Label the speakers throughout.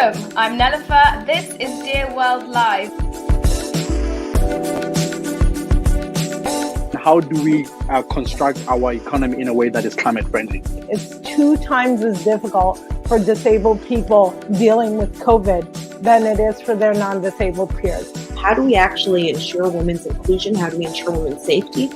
Speaker 1: Welcome, I'm Nelifa. This is Dear World Live.
Speaker 2: How do we construct our economy in a way that is climate friendly?
Speaker 3: It's 2 times as difficult for disabled people dealing with COVID than it is for their non-disabled peers.
Speaker 4: How do we actually ensure women's inclusion? How do we ensure women's safety?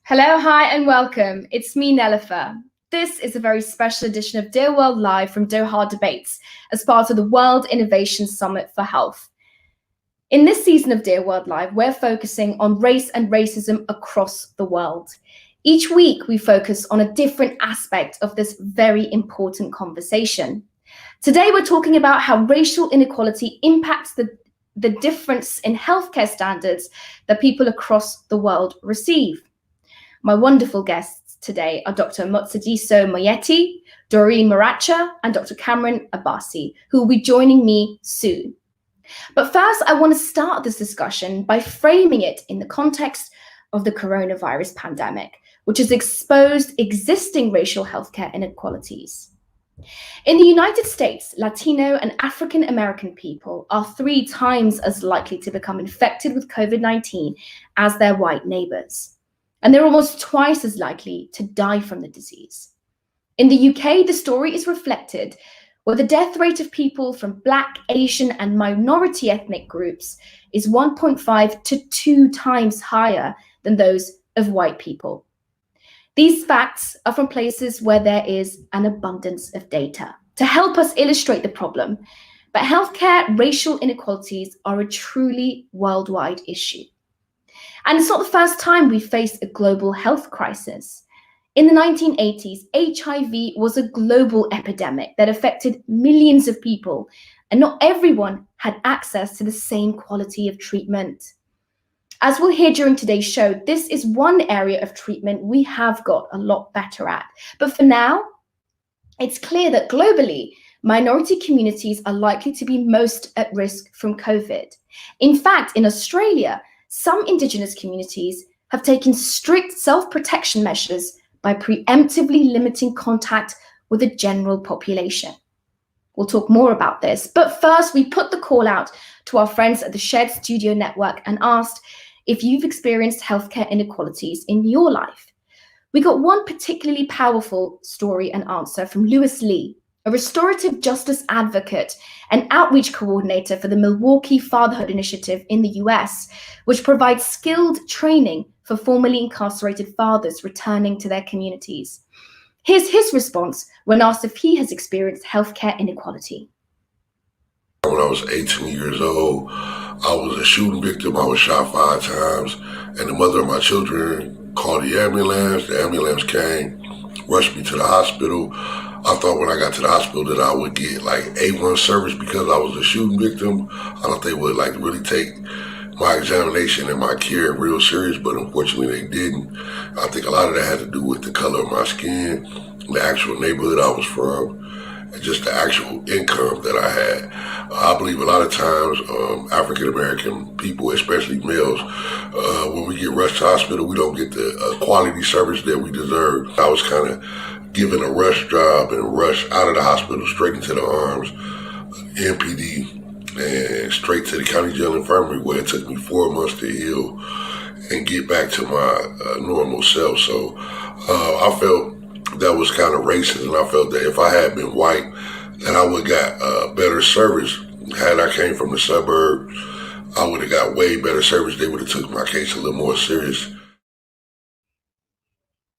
Speaker 1: Hello, hi, and welcome. It's me, Nelifa. This is a very special edition of Dear World Live from Doha Debates as part of the World Innovation Summit for Health. In this season of Dear World Live, we're focusing on race and racism across the world. Each week, we focus on a different aspect of this very important conversation. Today, we're talking about how racial inequality impacts the difference in healthcare standards that people across the world receive. My wonderful guests today are Dr. Motsadiso Moyeti, Doreen Maracha, and Dr. Cameron Abbasi, who will be joining me soon. But first, I want to start this discussion by framing it in the context of the coronavirus pandemic, which has exposed existing racial healthcare inequalities. In the United States, Latino and African American people are 3 times as likely to become infected with COVID-19 as their white neighbors. And they're almost twice as likely to die from the disease. In the UK, the story is reflected where the death rate of people from Black, Asian, and minority ethnic groups is 1.5 to 2 times higher than those of white people. These facts are from places where there is an abundance of data to help us illustrate the problem. But healthcare racial inequalities are a truly worldwide issue. And it's not the first time we face a global health crisis. In the 1980s, HIV was a global epidemic that affected millions of people, and not everyone had access to the same quality of treatment. As we'll hear during today's show, this is one area of treatment we have got a lot better at. But for now, it's clear that globally, minority communities are likely to be most at risk from COVID. In fact, in Australia, some Indigenous communities have taken strict self-protection measures by preemptively limiting contact with the general population. We'll talk more about this, but first we put the call out to our friends at the Shared Studio Network and asked if you've experienced healthcare inequalities in your life. We got one particularly powerful story and answer from Lewis Lee, a restorative justice advocate and outreach coordinator for the Milwaukee Fatherhood Initiative in the US, which provides skilled training for formerly incarcerated fathers returning to their communities. Here's his response when asked if he has experienced healthcare inequality.
Speaker 5: When I was 18 years old, I was a shooting victim. I was shot 5 times, and the mother of my children called the ambulance. The ambulance came, rushed me to the hospital. I thought when I got to the hospital that I would get like A1 service because I was a shooting victim. I thought they would like really take my examination and my care real serious, but unfortunately they didn't. I think a lot of that had to do with the color of my skin, the actual neighborhood I was from, and just the actual income that I had. I believe a lot of times African American people, especially males, when we get rushed to hospital, we don't get the quality service that we deserve. I was kind of given a rush job and rushed out of the hospital straight into the arms, MPD, and straight to the county jail infirmary where it took me 4 months to heal and get back to my normal self. So I felt that was kind of racist, and I felt that if I had been white, that I would have got better service. Had I came from the suburbs, I would have got way better service. They would have took my case a little more serious.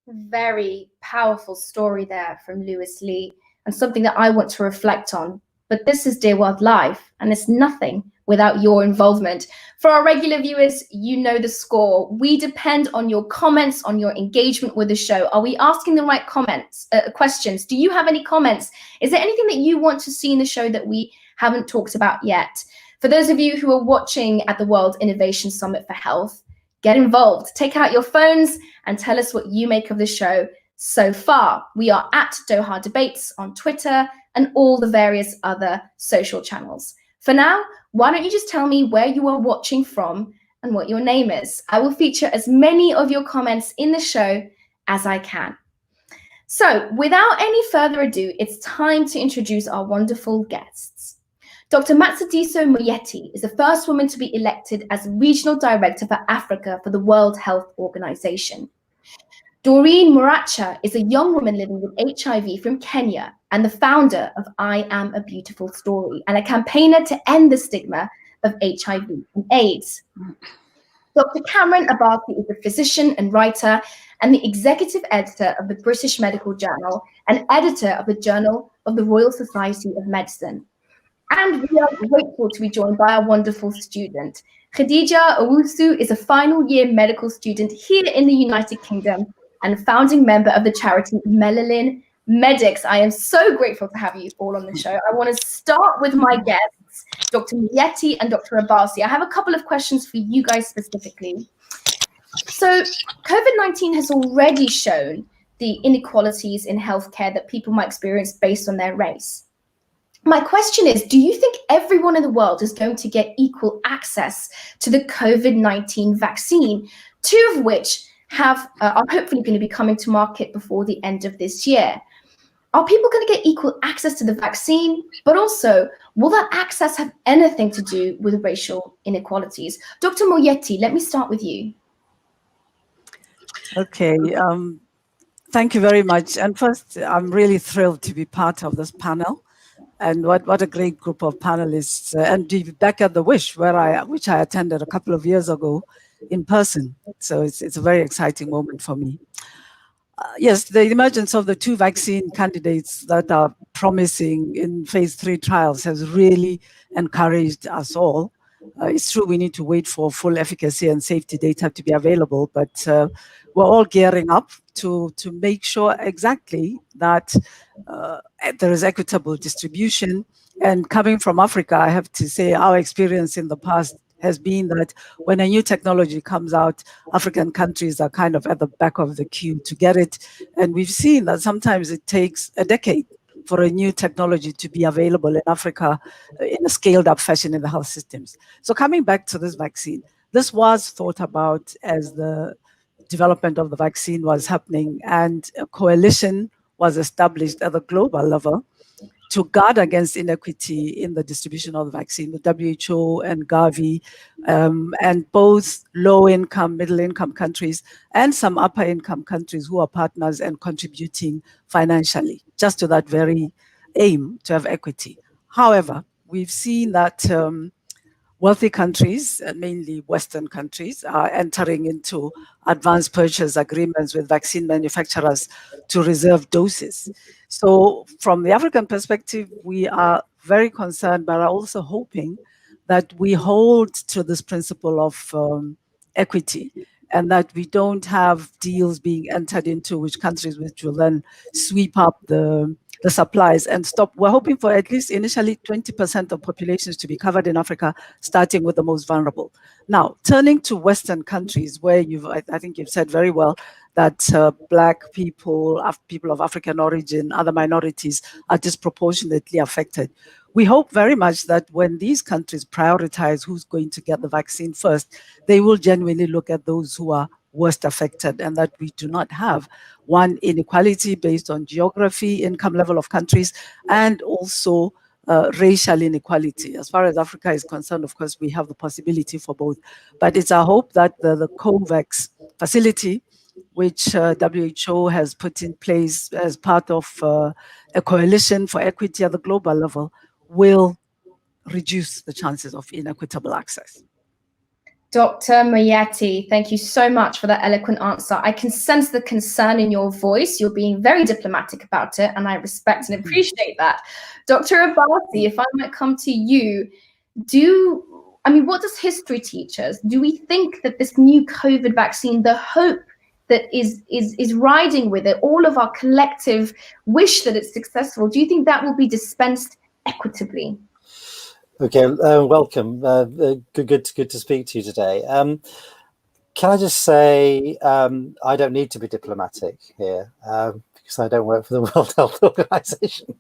Speaker 1: Very powerful story there from Lewis Lee, and something that I want to reflect on. But this is Dear World Live, and it's nothing without your involvement. For our regular viewers, you know the score. We depend on your comments, on your engagement with the show. Are we asking the right questions? Do you have any comments? Is there anything that you want to see in the show that we haven't talked about yet? For those of you who are watching at the World Innovation Summit for Health, Get involved. Take out your phones and tell us what you make of the show so far. We are at Doha Debates on Twitter and all the various other social channels. For now, why don't you just tell me where you are watching from and what your name is? I will feature as many of your comments in the show as I can. So, without any further ado, it's time to introduce our wonderful guests. Dr. Matshidiso Moeti is the first woman to be elected as Regional Director for Africa for the World Health Organization. Doreen Muracha is a young woman living with HIV from Kenya and the founder of I Am a Beautiful Story and a campaigner to end the stigma of HIV and AIDS. Dr. Cameron Abati is a physician and writer and the executive editor of the British Medical Journal and editor of the Journal of the Royal Society of Medicine. And we are grateful to be joined by our wonderful student. Khadija Owusu is a final year medical student here in the United Kingdom and a founding member of the charity Melanin Medics. I am so grateful to have you all on the show. I want to start with my guests, Dr. Moeti and Dr. Abasi. I have a couple of questions for you guys specifically. So COVID-19 has already shown the inequalities in healthcare that people might experience based on their race. My question is, do you think everyone in the world is going to get equal access to the COVID-19 vaccine, two of which are hopefully going to be coming to market before the end of this year? Are people going to get equal access to the vaccine? But also, will that access have anything to do with racial inequalities? Dr. Moeti, let me start with you.
Speaker 6: Okay, thank you very much. And first, I'm really thrilled to be part of this panel. And what a great group of panelists. And be back at the Wish, which I attended a couple of years ago in person. So it's a very exciting moment for me. Yes, the emergence of the two vaccine candidates that are promising in phase 3 trials has really encouraged us all. It's true we need to wait for full efficacy and safety data to be available, but we're all gearing up to make sure exactly that there is equitable distribution. And coming from Africa, I have to say our experience in the past has been that when a new technology comes out, African countries are kind of at the back of the queue to get it. And we've seen that sometimes it takes a decade for a new technology to be available in Africa in a scaled up fashion in the health systems. So coming back to this vaccine, this was thought about as the development of the vaccine was happening, and a coalition was established at the global level to guard against inequity in the distribution of the vaccine, with WHO and Gavi, and both low-income, middle-income countries, and some upper-income countries who are partners and contributing financially, just to that very aim to have equity. However, we've seen that wealthy countries, mainly Western countries, are entering into advance purchase agreements with vaccine manufacturers to reserve doses. So from the African perspective, we are very concerned, but are also hoping that we hold to this principle of equity, and that we don't have deals being entered into which countries which will then sweep up the supplies and stop. We're hoping for at least initially 20% of populations to be covered in Africa, starting with the most vulnerable. Now, turning to Western countries, where I think you've said very well that Black people, people of African origin, other minorities are disproportionately affected. We hope very much that when these countries prioritize who's going to get the vaccine first, they will genuinely look at those who are worst affected, and that we do not have one inequality based on geography, income level of countries, and also racial inequality. As far as Africa is concerned, of course, we have the possibility for both. But it's our hope that the COVAX facility, which WHO has put in place as part of a coalition for equity at the global level, will reduce the chances of inequitable access.
Speaker 1: Dr. Moeti, thank you so much for that eloquent answer. I can sense the concern in your voice. You're being very diplomatic about it, and I respect and appreciate that. Dr. Abasi, if I might come to you, what does history teach us? Do we think that this new COVID vaccine, the hope that is riding with it, all of our collective wish that it's successful, do you think that will be dispensed equitably?
Speaker 7: Okay, welcome. Good to speak to you today. Can I just say, I don't need to be diplomatic here because I don't work for the World Health Organization.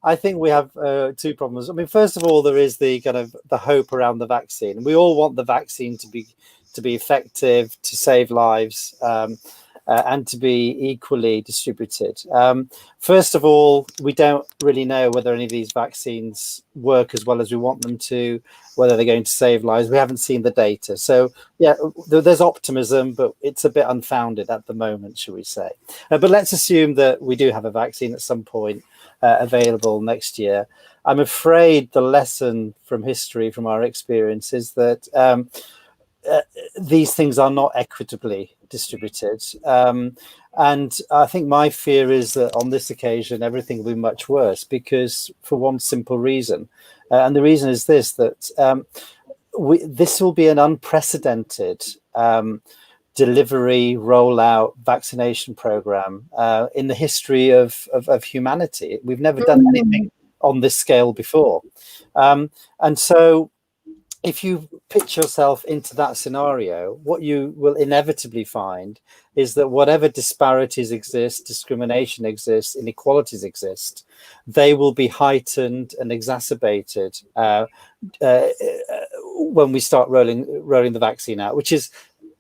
Speaker 7: I think we have two problems. I mean, first of all, there is the kind of the hope around the vaccine. We all want the vaccine to be effective, to save lives, and to be equally distributed. First of all, we don't really know whether any of these vaccines work as well as we want them to, whether they're going to save lives. We haven't seen the data. So, yeah, there's optimism, but it's a bit unfounded at the moment, shall we say. But let's assume that we do have a vaccine at some point available next year. I'm afraid the lesson from history, from our experience, is that these things are not equitably distributed. And I think my fear is that on this occasion, everything will be much worse because for one simple reason. And the reason is this, that this will be an unprecedented delivery, rollout, vaccination program in the history of humanity. We've never done anything on this scale before. And so if you pitch yourself into that scenario, what you will inevitably find is that whatever disparities exist, discrimination exists, inequalities exist, they will be heightened and exacerbated when we start rolling the vaccine out, which is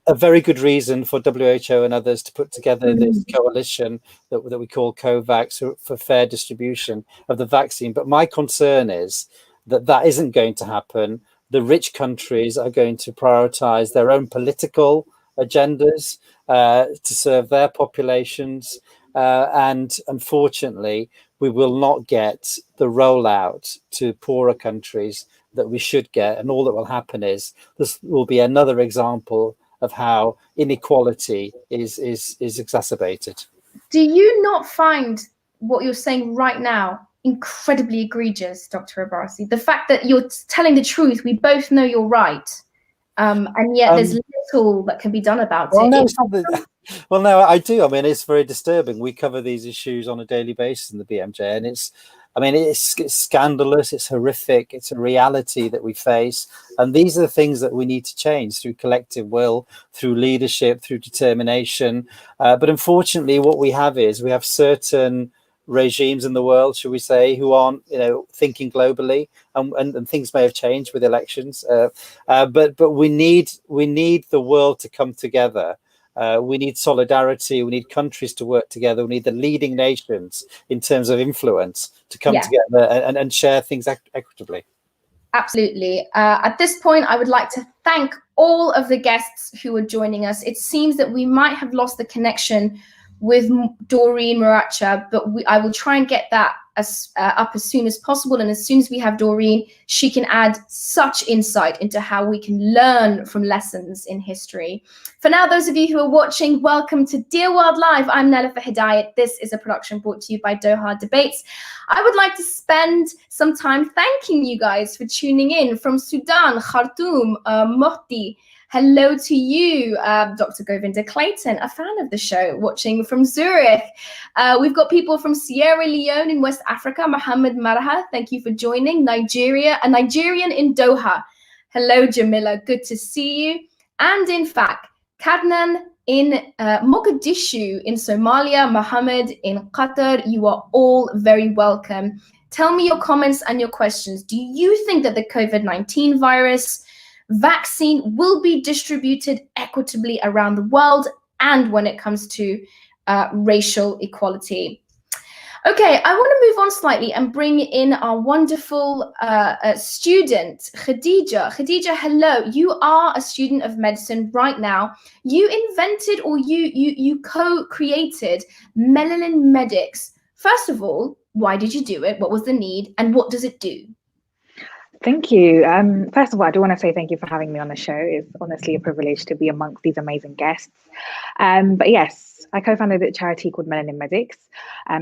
Speaker 7: a very good reason for WHO and others to put together this coalition that we call COVAX for fair distribution of the vaccine. But my concern is that that isn't going to happen. The rich countries are going to prioritize their own political agendas to serve their populations. And unfortunately, we will not get the rollout to poorer countries that we should get. And all that will happen is this will be another example of how inequality is exacerbated.
Speaker 1: Do you not find what you're saying right now incredibly egregious, Dr. Abbasi? The fact that you're telling the truth, we both know you're right, and yet there's little that can be done about it.
Speaker 7: No, it's not well, no, I do. I mean, it's very disturbing. We cover these issues on a daily basis in the BMJ, and it's scandalous, it's horrific, it's a reality that we face. And these are the things that we need to change through collective will, through leadership, through determination. But unfortunately, what we have is we have certain regimes in the world, shall we say, who aren't, thinking globally, and things may have changed with elections. But we need the world to come together. We need solidarity. We need countries to work together. We need the leading nations in terms of influence to come together and share things equitably.
Speaker 1: Absolutely. At this point, I would like to thank all of the guests who are joining us. It seems that we might have lost the connection with Doreen Maracha, but I will try and get that up as soon as possible. And as soon as we have Doreen, she can add such insight into how we can learn from lessons in history. For now, those of you who are watching, welcome to Dear World Live. I'm Nelifa Hidayat. This is a production brought to you by Doha Debates. I would like to spend some time thanking you guys for tuning in from Sudan, Khartoum, Mohdi. Hello to you, Dr. Govinda Clayton, a fan of the show, watching from Zurich. We've got people from Sierra Leone in West Africa, Mohammed Marha, thank you for joining. Nigeria, a Nigerian in Doha. Hello, Jamila, good to see you. And in fact, Kadnan in Mogadishu in Somalia, Mohammed in Qatar, you are all very welcome. Tell me your comments and your questions. Do you think that the COVID-19 virus vaccine will be distributed equitably around the world, and when it comes to racial equality? Okay, I want to move on slightly and bring in our wonderful student, Khadija. Khadija, hello. You are a student of medicine right now. You invented, or you co-created Melanin Medics. First of all, why did you do it? What was the need, and what does it do?
Speaker 8: Thank you. First of all, I do want to say thank you for having me on the show. It's honestly a privilege to be amongst these amazing guests. But yes, I co-founded a charity called Melanin Medics,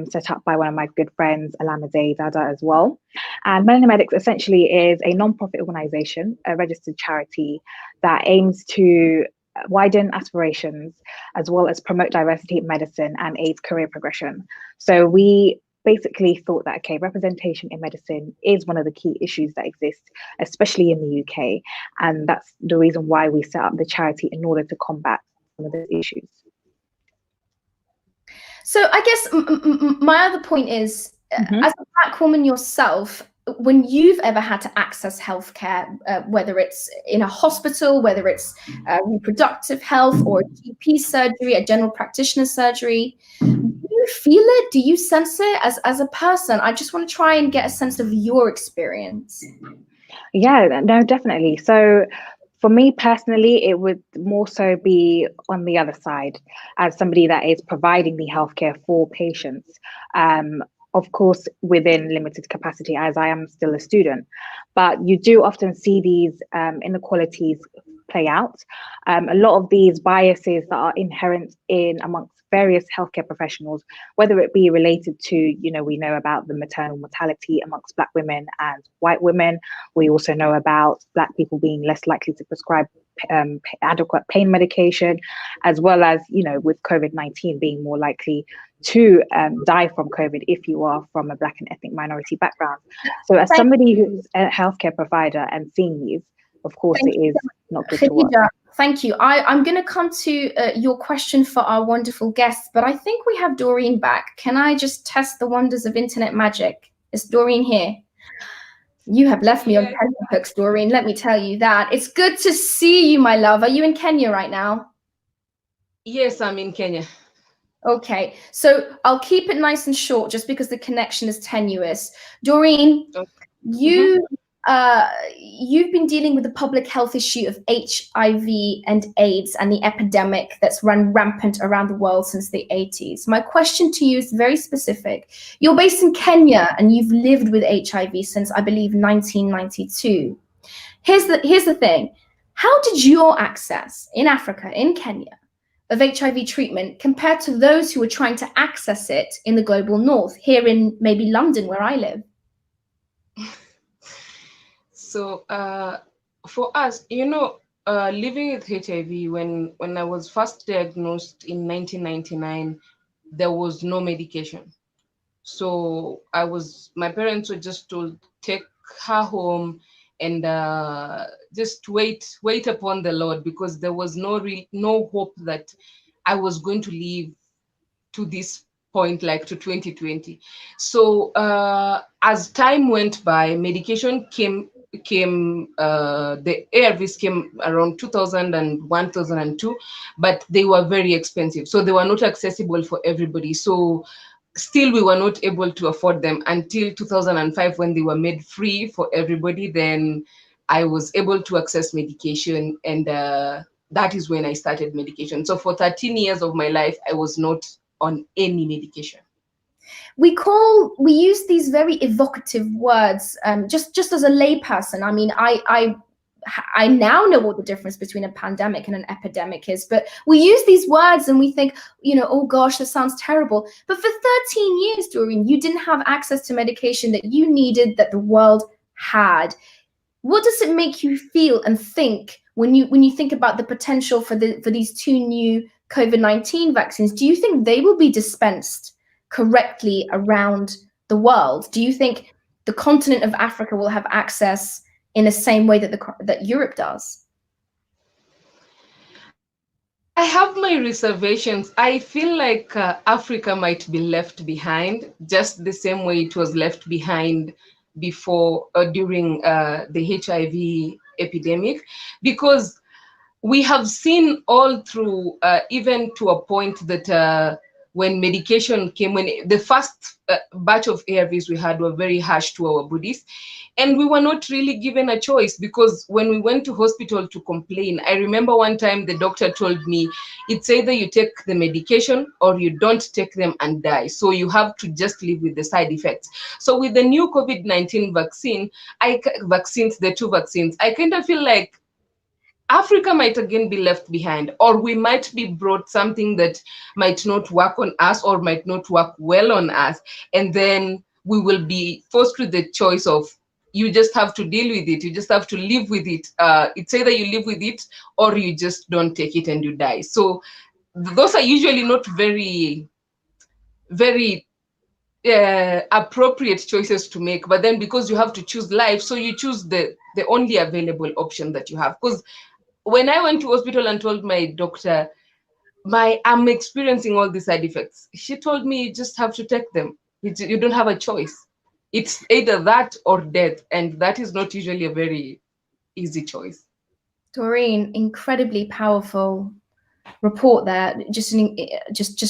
Speaker 8: set up by one of my good friends, Alamade Dada, as well. And Melanin Medics essentially is a non-profit organization, a registered charity that aims to widen aspirations as well as promote diversity in medicine and aids career progression. So we basically thought that, okay, representation in medicine is one of the key issues that exist, especially in the UK. And that's the reason why we set up the charity, in order to combat some of those issues.
Speaker 1: So I guess my other point is, as a Black woman yourself, when you've ever had to access healthcare, whether it's in a hospital, whether it's reproductive health or a GP surgery, a general practitioner surgery, do you feel it? Do you sense it as a person? I just want to try and get a sense of your experience.
Speaker 8: Yeah, no, definitely. So for me personally, it would more so be on the other side, as somebody that is providing the healthcare for patients. Of course, within limited capacity, as I am still a student, but you do often see these inequalities play out. A lot of these biases that are inherent in amongst various healthcare professionals, whether it be related to, we know about the maternal mortality amongst Black women and white women. We also know about Black people being less likely to prescribe adequate pain medication, as well as, with COVID-19 being more likely to die from COVID if you are from a Black and ethnic minority background. So as somebody who's a healthcare provider and seeing these, of course, it is not good to watch.
Speaker 1: Thank you. I'm going to come to your question for our wonderful guests, but I think we have Doreen back. Can I just test the wonders of internet magic? Is Doreen here? You have left me on tenterhooks, Doreen. Let me tell you that. It's good to see you, my love. Are you in Kenya right now?
Speaker 9: Yes, I'm in Kenya.
Speaker 1: Okay, so I'll keep it nice and short just because the connection is tenuous. Doreen, you've been dealing with the public health issue of HIV and AIDS and the epidemic that's run rampant around the world since the 80s. My question to you is very specific. You're based in Kenya and you've lived with HIV since, I believe, 1992. Here's the thing. How did your access in Africa, in Kenya, of HIV treatment compare to those who are trying to access it in the global north, here in maybe London, where I live?
Speaker 9: So for us, living with HIV, when I was first diagnosed in 1999, there was no medication. So my parents were just told, take her home and just wait upon the Lord, because there was no hope that I was going to live to this point, like to 2020. So as time went by, medication came the ARVs came around 2001, 2002, but they were very expensive, so they were not accessible for everybody. So still we were not able to afford them until 2005, when they were made free for everybody. Then I was able to access medication, and that is when I started medication. So for 13 years of my life, I was not on any medication.
Speaker 1: We use these very evocative words, just as a layperson. I mean, I now know what the difference between a pandemic and an epidemic is, but we use these words and we think, oh gosh, that sounds terrible. But for 13 years, Doreen, you didn't have access to medication that you needed, that the world had. What does it make you feel and think when you think about the potential for these two new COVID-19 vaccines? Do you think they will be dispensed correctly around the world? Do you think the continent of Africa will have access in the same way that Europe does?
Speaker 9: I have my reservations. I feel like Africa might be left behind, just the same way it was left behind before, during the HIV epidemic, because we have seen all through, even to a point that when medication came, when the first batch of ARVs we had were very harsh to our bodies, and we were not really given a choice, because when we went to hospital to complain, I remember one time the doctor told me, it's either you take the medication or you don't take them and die. So you have to just live with the side effects. So with the new COVID-19 the two vaccines, I kind of feel like Africa might again be left behind, or we might be brought something that might not work on us or might not work well on us. And then we will be forced with the choice of, you just have to deal with it. You just have to live with it. It's either you live with it or you just don't take it and you die. So those are usually not very, very appropriate choices to make, but then because you have to choose life, so you choose the only available option that you have. Because when I went to hospital and told my doctor, I'm experiencing all these side effects, she told me you just have to take them. You don't have a choice. It's either that or death, and that is not usually a very easy choice.
Speaker 1: Doreen, incredibly powerful report there. Just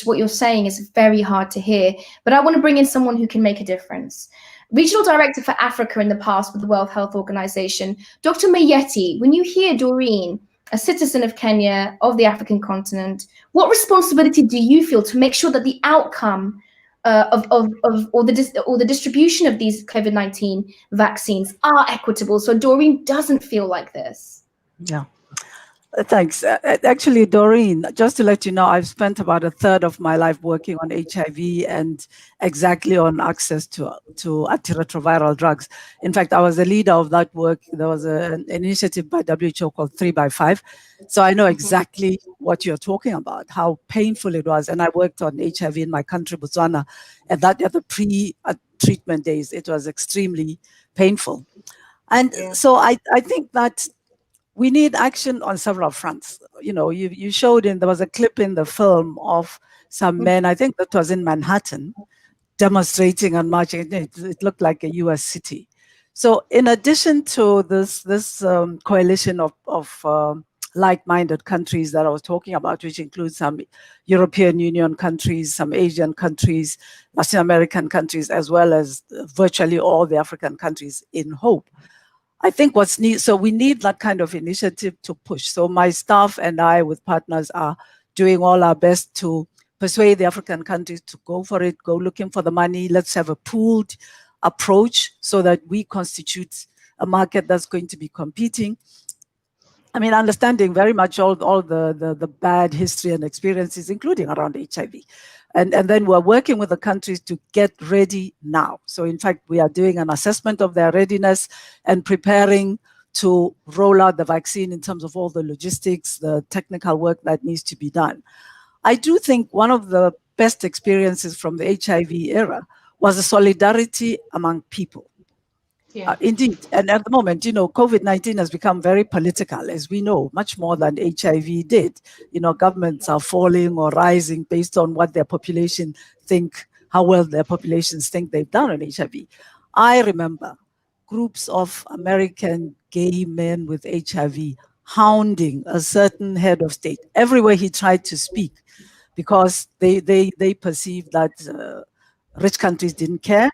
Speaker 1: what you're saying is very hard to hear, but I want to bring in someone who can make a difference. Regional Director for Africa in the past with the World Health Organization, Dr. Mayeti, when you hear Doreen, a citizen of Kenya, of the African continent, what responsibility do you feel to make sure that the outcome or the distribution of these COVID-19 vaccines are equitable, so Doreen doesn't feel like this?
Speaker 6: Yeah. Thanks. Actually, Doreen, just to let you know, I've spent about a third of my life working on HIV and exactly on access to antiretroviral drugs. In fact, I was the leader of that work. There was an initiative by WHO called 3x5. So I know exactly what you're talking about, how painful it was. And I worked on HIV in my country, Botswana, and that at the pre-treatment days, it was extremely painful. And so I think that we need action on several fronts. You know, you showed there was a clip in the film of some men, I think that was in Manhattan, demonstrating and marching. It looked like a US city. So in addition to this coalition of like-minded countries that I was talking about, which includes some European Union countries, some Asian countries, Latin American countries, as well as virtually all the African countries in hope, I think so we need that kind of initiative to push. So my staff and I with partners are doing all our best to persuade the African countries to go for it, go looking for the money. Let's have a pooled approach so that we constitute a market that's going to be competing. I mean, understanding very much all the bad history and experiences, including around HIV. And then we're working with the countries to get ready now. So in fact, we are doing an assessment of their readiness and preparing to roll out the vaccine in terms of all the logistics, the technical work that needs to be done. I do think one of the best experiences from the HIV era was the solidarity among people.
Speaker 9: Yeah.
Speaker 6: Indeed. And at the moment, you know, COVID-19 has become very political, as we know, much more than HIV did. You know, governments are falling or rising based on what their population think, how well their populations think they've done on HIV. I remember groups of American gay men with HIV hounding a certain head of state everywhere he tried to speak, because they perceived that rich countries didn't care.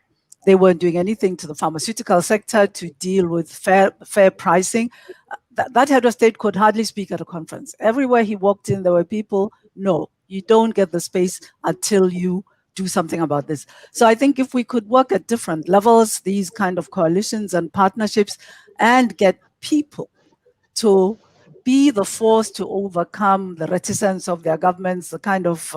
Speaker 6: They weren't doing anything to the pharmaceutical sector to deal with fair pricing. That head of state could hardly speak at a conference. Everywhere he walked in, there were people, no, you don't get the space until you do something about this. So I think if we could work at different levels, these kind of coalitions and partnerships, and get people to be the force to overcome the reticence of their governments, the kind of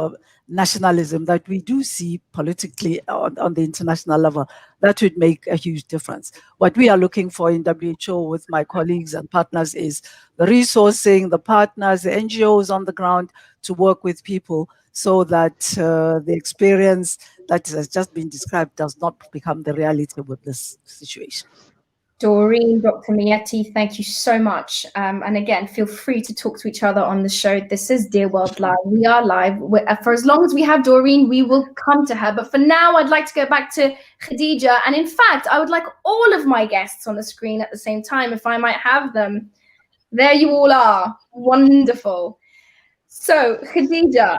Speaker 6: nationalism that we do see politically on the international level, that would make a huge difference. What we are looking for in WHO with my colleagues and partners is the resourcing, the partners, the NGOs on the ground to work with people so that the experience that has just been described does not become the reality with this situation.
Speaker 1: Doreen, Dr. Mieti, thank you so much. And again, feel free to talk to each other on the show. This is Dear World Live. We are live. For as long as we have Doreen, we will come to her. But for now, I'd like to go back to Khadija. And in fact, I would like all of my guests on the screen at the same time, if I might have them. There you all are. Wonderful. So, Khadija,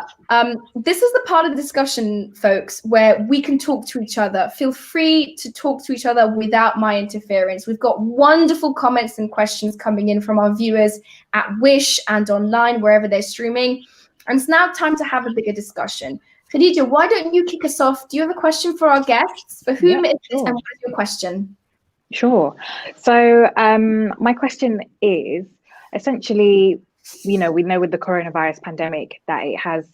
Speaker 1: this is the part of the discussion, folks, where we can talk to each other. Feel free to talk to each other without my interference. We've got wonderful comments and questions coming in from our viewers at Wish and online, wherever they're streaming. And it's now time to have a bigger discussion. Khadija, why don't you kick us off? Do you have a question for our guests? For whom is it, and what is your question?
Speaker 8: Sure. So my question is essentially, you know, we know with the coronavirus pandemic that it has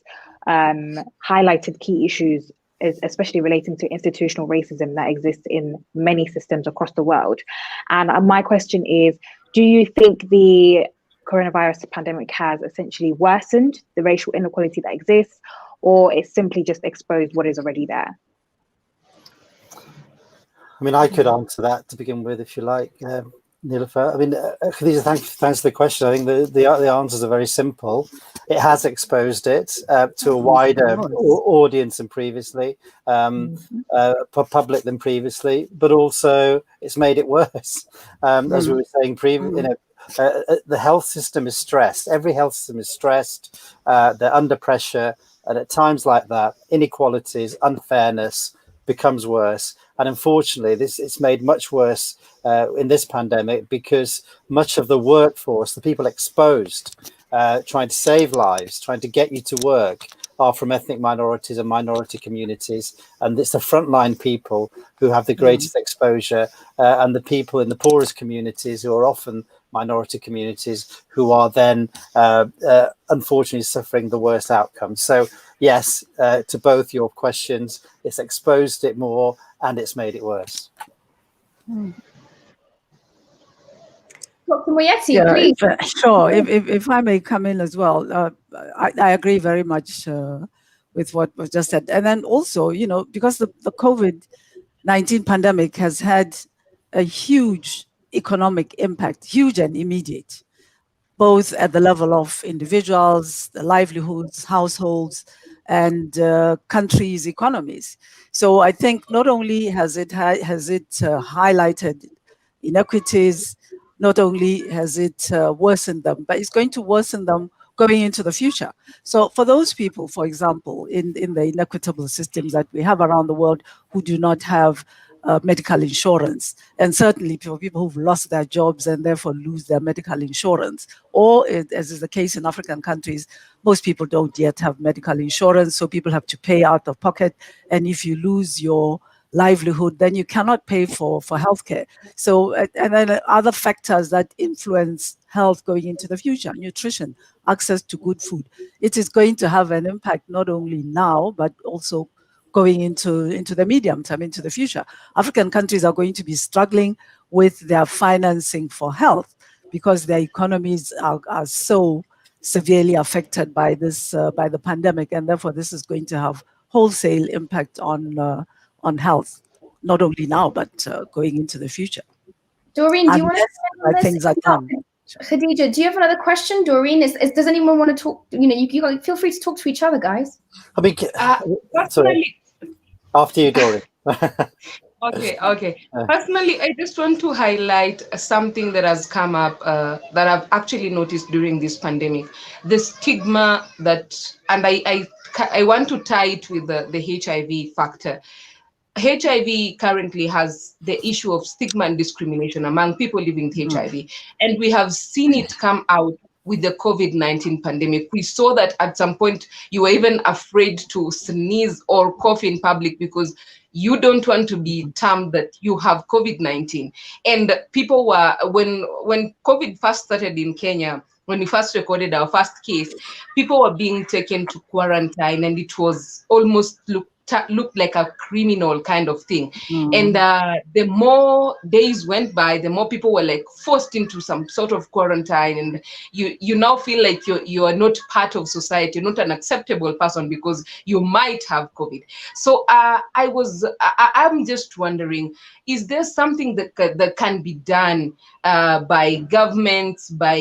Speaker 8: highlighted key issues, especially relating to institutional racism that exists in many systems across the world. And my question is, do you think the coronavirus pandemic has essentially worsened the racial inequality that exists, or it's simply just exposed what is already there?
Speaker 7: I mean, I could answer that to begin with, if you like, Nilofer. I mean, Khadija, thanks for the question. I think the answers are very simple. It has exposed it to a wider audience than previously, public than previously, but also it's made it worse. As we were saying previously, the health system is stressed. Every health system is stressed. They're under pressure, and at times like that, inequalities, unfairness becomes worse. And unfortunately, it's made much worse in this pandemic, because much of the workforce, the people exposed, trying to save lives, trying to get you to work, are from ethnic minorities and minority communities. And it's the frontline people who have the greatest exposure, and the people in the poorest communities, who are often minority communities, who are then unfortunately suffering the worst outcomes. So yes, to both your questions, it's exposed it more and it's made it worse.
Speaker 1: Dr. Moyeti,
Speaker 6: Yeah,
Speaker 1: please.
Speaker 6: sure. If I may come in as well, I agree very much with what was just said. And then also, because the COVID-19 pandemic has had a huge economic impact, huge and immediate, both at the level of individuals, the livelihoods, households, and countries' economies. So I think not only has it highlighted inequities, not only has it worsened them, but it's going to worsen them going into the future. So for those people, for example, in the inequitable systems that we have around the world, who do not have medical insurance, and certainly for people who've lost their jobs and therefore lose their medical insurance, or as is the case in African countries, most people don't yet have medical insurance, so people have to pay out of pocket. And if you lose your livelihood, then you cannot pay for healthcare. So, and then other factors that influence health going into the future: nutrition, access to good food. It is going to have an impact not only now, but also going into the medium term, into the future. African countries are going to be struggling with their financing for health, because their economies are so severely affected by this, by the pandemic, and therefore this is going to have wholesale impact on health, not only now, but going into the future.
Speaker 1: Doreen, do you want to say on this?
Speaker 6: Things are done.
Speaker 1: Khadija, do you have another question? Doreen, does anyone want to talk? You feel free to talk to each other, guys.
Speaker 7: I mean, sorry. After you, Doreen.
Speaker 9: Okay. Personally, I just want to highlight something that has come up that I've actually noticed during this pandemic. The stigma that, and I want to tie it with the HIV factor. HIV currently has the issue of stigma and discrimination among people living with HIV. And we have seen it come out with the COVID-19 pandemic. We saw that at some point you were even afraid to sneeze or cough in public because you don't want to be termed that you have COVID-19. And people were, when COVID first started in Kenya, when we first recorded our first case, people were being taken to quarantine, and it was almost looked like a criminal kind of thing. And the more days went by, the more people were like forced into some sort of quarantine, and you now feel like you are not part of society, you're not an acceptable person because you might have COVID. So I'm just wondering, is there something that can be done by governments, by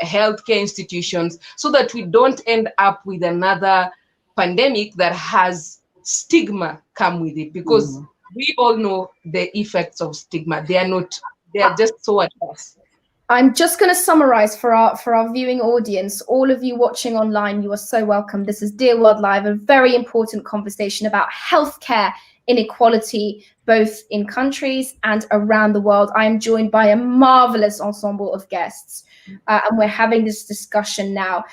Speaker 9: healthcare institutions, so that we don't end up with another pandemic that has stigma come with it? Because we all know the effects of stigma. They are just so adverse.
Speaker 1: I'm just going to summarize for our viewing audience. All of you watching online, you are so welcome. This is Dear World Live, a very important conversation about healthcare inequality, both in countries and around the world. I am joined by a marvelous ensemble of guests, and we're having this discussion now.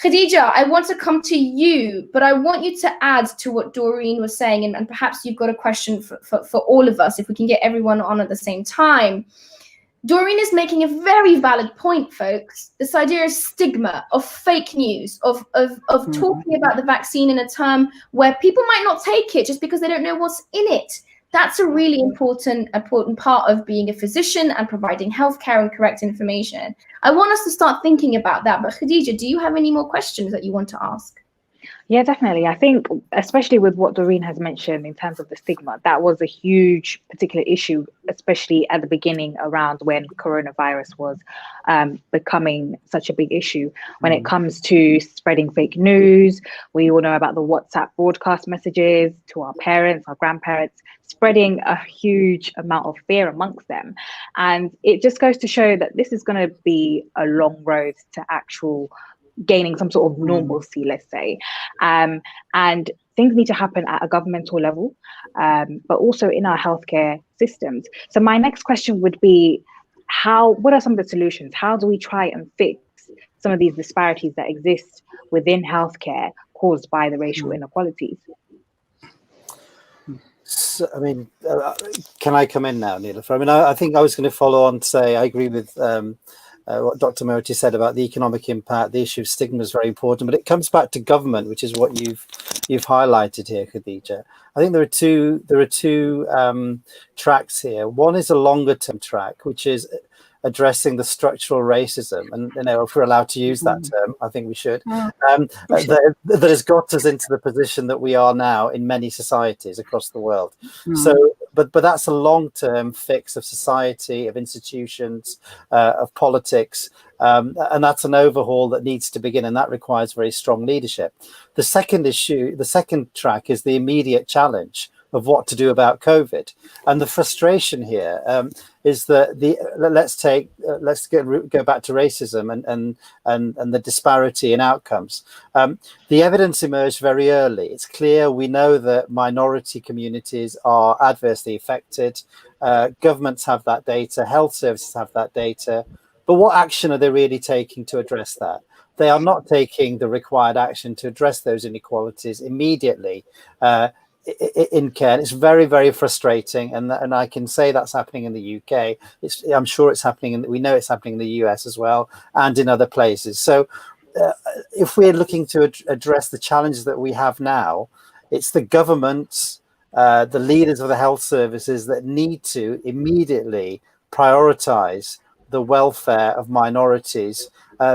Speaker 1: Khadija, I want to come to you, but I want you to add to what Doreen was saying, and perhaps you've got a question for all of us, if we can get everyone on at the same time. Doreen is making a very valid point, folks. This idea of stigma, of fake news, of talking about the vaccine in a term where people might not take it just because they don't know what's in it. That's a really important part of being a physician and providing healthcare and correct information. I want us to start thinking about that. But Khadija, do you have any more questions that you want to ask?
Speaker 8: Yeah, definitely. I think, especially with what Doreen has mentioned in terms of the stigma, that was a huge particular issue, especially at the beginning around when coronavirus was becoming such a big issue. When it comes to spreading fake news, we all know about the WhatsApp broadcast messages to our parents, our grandparents, spreading a huge amount of fear amongst them. And it just goes to show that this is going to be a long road to actual gaining some sort of normalcy, let's say. And things need to happen at a governmental level, but also in our healthcare systems. So my next question would be, what are some of the solutions? How do we try and fix some of these disparities that exist within healthcare caused by the racial inequalities?
Speaker 7: So, I mean, can I come in now, Neela? I mean, I think I was going to follow on to say I agree with what Dr. Moeti said about the economic impact. The issue of stigma is very important, but it comes back to government, which is what you've highlighted here, Khadija. I think there are two tracks here. One is a longer term track, which is addressing the structural racism, and if we're allowed to use that term, I think we should. That has got us into the position that we are now in many societies across the world. So, but that's a long-term fix of society, of institutions, of politics, and that's an overhaul that needs to begin, and that requires very strong leadership. The second track is the immediate challenge of what to do about COVID, and the frustration here is that let's go back to racism and the disparity in outcomes. The evidence emerged very early. It's clear we know that minority communities are adversely affected. Governments have that data, health services have that data, but what action are they really taking to address that? They are not taking the required action to address those inequalities immediately. In care, and it's very, very frustrating, and I can say that's happening in the UK. I'm sure it's happening, we know it's happening in the US as well, and in other places. So, if we're looking to address the challenges that we have now, it's the governments, the leaders of the health services that need to immediately prioritise the welfare of minorities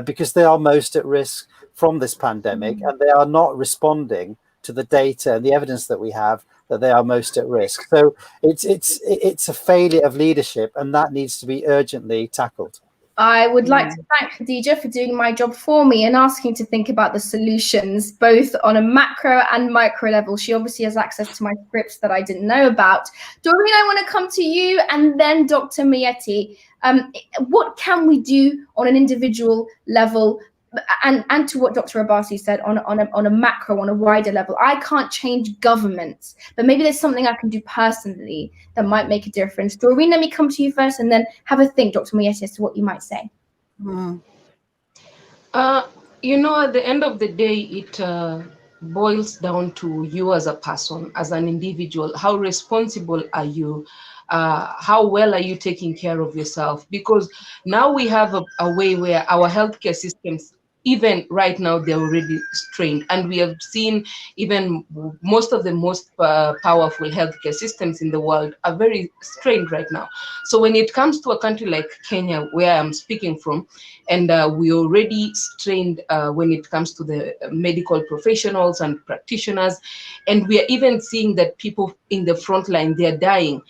Speaker 7: because they are most at risk from this pandemic, and they are not responding to the data and the evidence that we have that they are most at risk. So it's a failure of leadership, and that needs to be urgently tackled.
Speaker 1: I would like to thank Khadija for doing my job for me and asking to think about the solutions, both on a macro and micro level. She obviously has access to my scripts that I didn't know about. Doreen, I want to come to you, and then Dr. Moeti. What can we do on an individual level? And to what Dr. Abasi said, on a macro, on a wider level, I can't change governments, but maybe there's something I can do personally that might make a difference. Doreen, let me come to you first, and then have a think, Dr. Moeti, as to what you might say.
Speaker 9: At the end of the day, it boils down to you as a person, as an individual. How responsible are you? How well are you taking care of yourself? Because now we have a way where our healthcare systems, even right now, they're already strained. And we have seen even most of the most powerful healthcare systems in the world are very strained right now. So when it comes to a country like Kenya, where I'm speaking from, and we already strained when it comes to the medical professionals and practitioners, and we are even seeing that people in the front line, they're dying.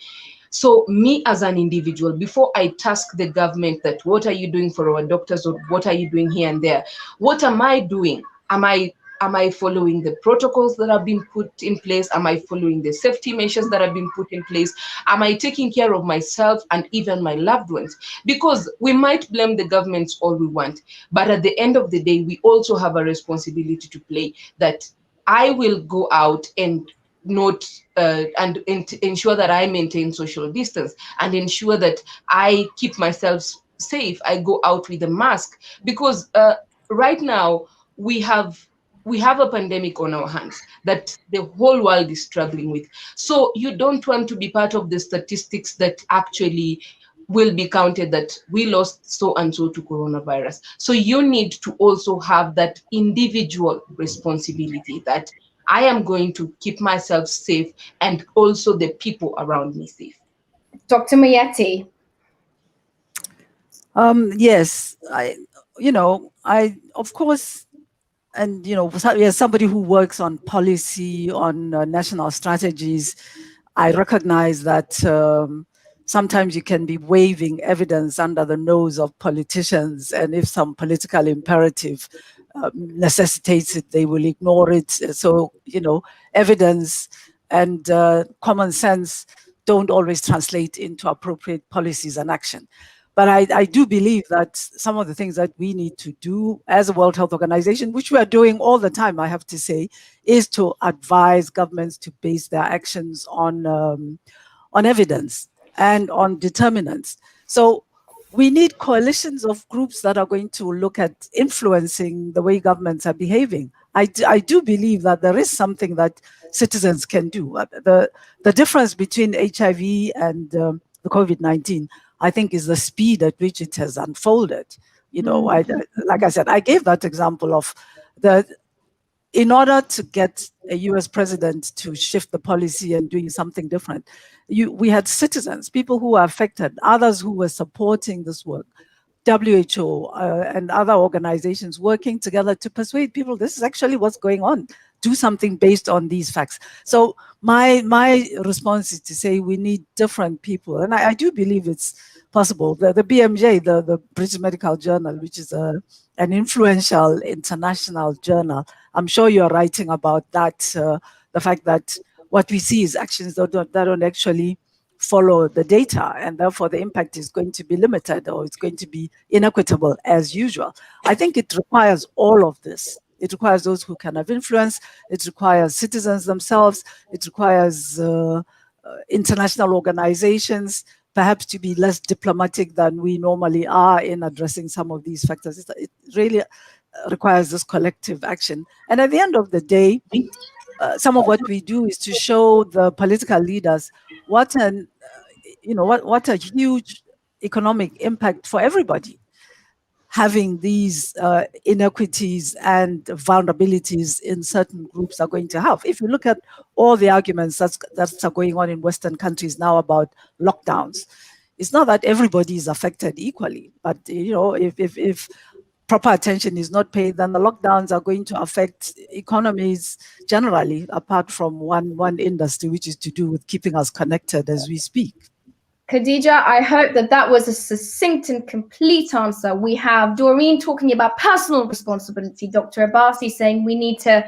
Speaker 9: So me as an individual, before I task the government that what are you doing for our doctors, or what are you doing here and there, what am I doing? Am I following the protocols that have been put in place? Am I following the safety measures that have been put in place? Am I taking care of myself and even my loved ones? Because we might blame the governments all we want, but at the end of the day, we also have a responsibility to play, that I will go out and not ensure that I maintain social distance, and ensure that I keep myself safe. I go out with a mask, because right now we have a pandemic on our hands that the whole world is struggling with. So you don't want to be part of the statistics that actually will be counted that we lost so and so to coronavirus. So you need to also have that individual responsibility, that I am going to keep myself safe and also the people around me safe.
Speaker 1: Dr. Moeti.
Speaker 6: Yes, I of course, as somebody who works on policy, on national strategies, I recognize that sometimes you can be waving evidence under the nose of politicians, and if some political imperative necessitates it, they will ignore it. So, evidence and common sense don't always translate into appropriate policies and action. But I do believe that some of the things that we need to do as a World Health Organization, which we are doing all the time, I have to say, is to advise governments to base their actions on evidence and on determinants. So we need coalitions of groups that are going to look at influencing the way governments are behaving. I do believe that there is something that citizens can do. The difference between HIV and the COVID-19, I think, is the speed at which it has unfolded. Like I said, I gave that example of in order to get a US president to shift the policy and doing something different, we had citizens, people who were affected, others who were supporting this work, WHO and other organizations working together to persuade people this is actually what's going on. Do something based on these facts. So my response is to say we need different people. And I do believe it's possible. The BMJ, the British Medical Journal, which is an influential international journal, I'm sure you're writing about that, the fact that what we see is actions that don't actually follow the data, and therefore the impact is going to be limited, or it's going to be inequitable as usual. I think it requires all of this. It requires those who can have influence. It requires citizens themselves. It requires international organizations, perhaps to be less diplomatic than we normally are in addressing some of these factors. It really requires this collective action. And at the end of the day, some of what we do is to show the political leaders what a huge economic impact for everybody having these inequities and vulnerabilities in certain groups are going to have. If you look at all the arguments that are going on in Western countries now about lockdowns, it's not that everybody is affected equally, but if proper attention is not paid, then the lockdowns are going to affect economies generally, apart from one industry, which is to do with keeping us connected as we speak.
Speaker 1: Khadija, I hope that was a succinct and complete answer. We have Doreen talking about personal responsibility, Dr. Abbasi saying we need to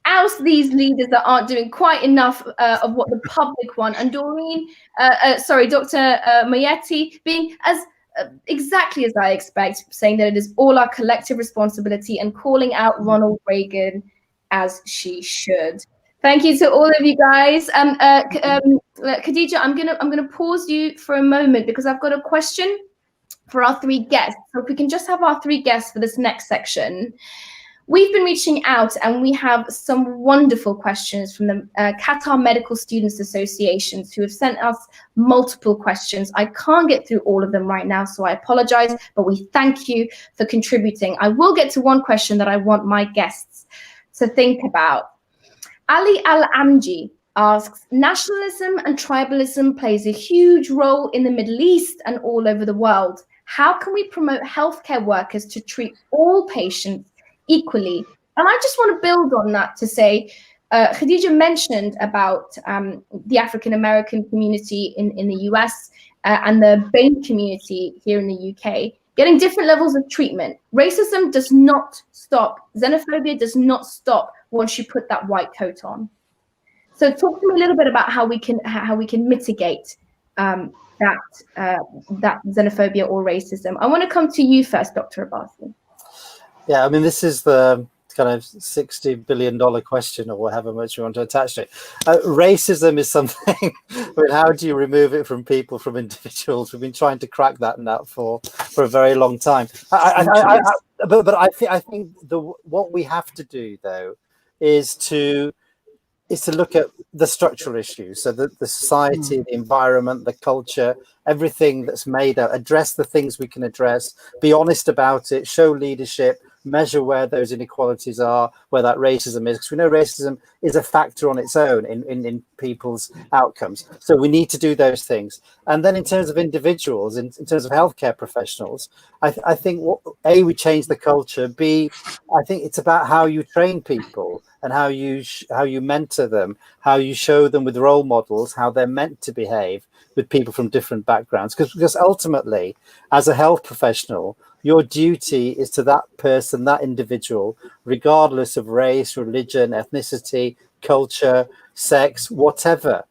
Speaker 1: oust these leaders that aren't doing quite enough of what the public want, and Doreen, Dr. Mayetti being as exactly as I expect, saying that it is all our collective responsibility and calling out Ronald Reagan as she should. Thank you to all of you guys. Khadija, I'm gonna pause you for a moment because I've got a question for our three guests. So if we can just have our three guests for this next section. We've been reaching out and we have some wonderful questions from the Qatar Medical Students Associations who have sent us multiple questions. I can't get through all of them right now, so I apologize, but we thank you for contributing. I will get to one question that I want my guests to think about. Ali Al-Amji asks, nationalism and tribalism plays a huge role in the Middle East and all over the world. How can we promote healthcare workers to treat all patients equally? And I just want to build on that to say, Khadija mentioned about the African-American community in the US and the BAME community here in the UK, getting different levels of treatment. Racism does not stop. Xenophobia does not stop once you put that white coat on. So talk to me a little bit about how we can mitigate that xenophobia or racism. I want to come to you first, Dr. Abbasi.
Speaker 7: Yeah, I mean, this is the kind of $60 billion question, or however much you want to attach to it. Racism is something, I mean, how do you remove it from people, from individuals? We've been trying to crack that nut for a very long time. But I think what we have to do, though, is to look at the structural issues. So the society, the environment, the culture, everything that's made out, address the things we can address, be honest about it, show leadership, measure where those inequalities are, where that racism is, because we know racism is a factor on its own in people's outcomes. So we need to do those things. And then in terms of individuals, in terms of healthcare professionals, I think, A, we change the culture, B, I think it's about how you train people and how you mentor them, how you show them with role models, how they're meant to behave with people from different backgrounds. Because ultimately, as a health professional, your duty is to that person, that individual, regardless of race, religion, ethnicity, culture, sex, whatever.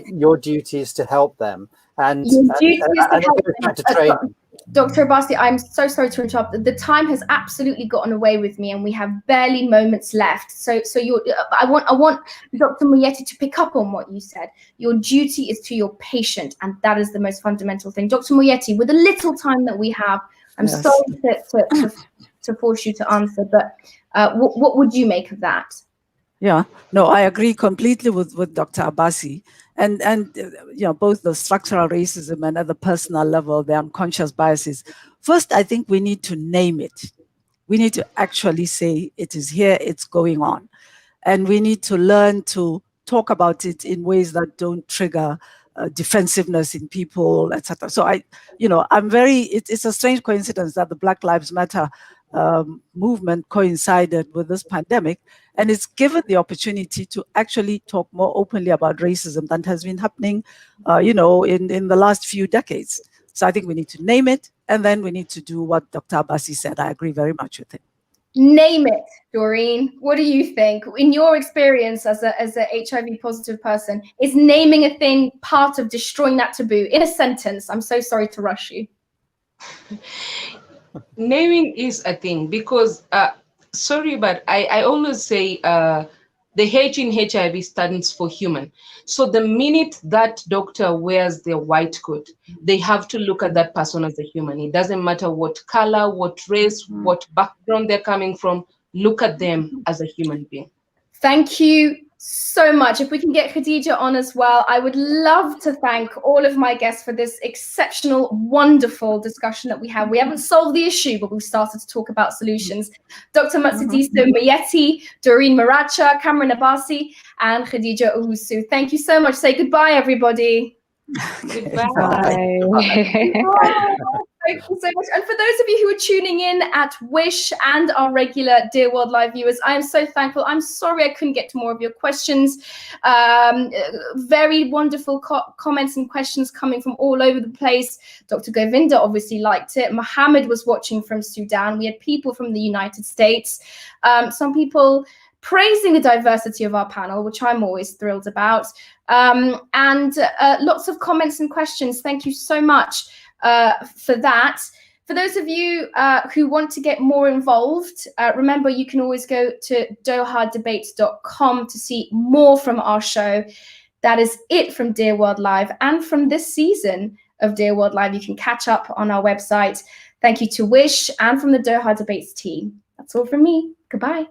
Speaker 7: Your duty is to help them. And
Speaker 1: Your duty is to
Speaker 7: it
Speaker 1: help
Speaker 7: goes back to
Speaker 1: them.
Speaker 7: training.
Speaker 1: Dr. Abbasi, I'm so sorry to interrupt. The time has absolutely gotten away with me, and we have barely moments left. So I want Dr. Moyeti to pick up on what you said. Your duty is to your patient, and that is the most fundamental thing. Dr. Moyeti, with the little time that we have, I'm
Speaker 6: Yes.
Speaker 1: sorry to force you to answer, but what would you make of that?
Speaker 6: Yeah, no, I agree completely with Dr. Abbasi. And both the structural racism and at the personal level, the unconscious biases. First, I think we need to name it. We need to actually say it is here, it's going on. And we need to learn to talk about it in ways that don't trigger defensiveness in people, etc. So it's a strange coincidence that the Black Lives Matter movement coincided with this pandemic, and it's given the opportunity to actually talk more openly about racism than has been happening, in the last few decades. So I think we need to name it, and then we need to do what Dr. Abbasi said. I agree very much with him.
Speaker 1: Name it, Doreen. What do you think? In your experience as a HIV positive person, is naming a thing part of destroying that taboo? In a sentence, I'm so sorry to rush you.
Speaker 9: Naming is a thing because, sorry, but I always say the H in HIV stands for human. So the minute that doctor wears their white coat, they have to look at that person as a human. It doesn't matter what color, what race, what background they're coming from. Look at them as a human being.
Speaker 1: Thank you so much. If we can get Khadija on as well, I would love to thank all of my guests for this exceptional, wonderful discussion that we have. We haven't solved the issue, but we've started to talk about solutions. Dr. Matshidiso Moyeti, Doreen Maracha, Cameron Abbasi, and Khadija Owusu. Thank you so much. Say goodbye, everybody.
Speaker 9: Goodbye.
Speaker 1: Bye. Thank you so much. And for those of you who are tuning in at Wish and our regular Dear World Live viewers, I am so thankful. I'm sorry I couldn't get to more of your questions. Very wonderful comments and questions coming from all over the place. Dr. Govinda obviously liked it. Mohammed was watching from Sudan. We had people from the United States. Some people praising the diversity of our panel, which I'm always thrilled about. And lots of comments and questions. Thank you so much for that. For those of you who want to get more involved, remember you can always go to dohadebates.com to see more from our show. That is it from Dear World Live and from this season of Dear World Live. You can catch up on our website. Thank you to Wish and from the Doha Debates team. That's all from me. Goodbye.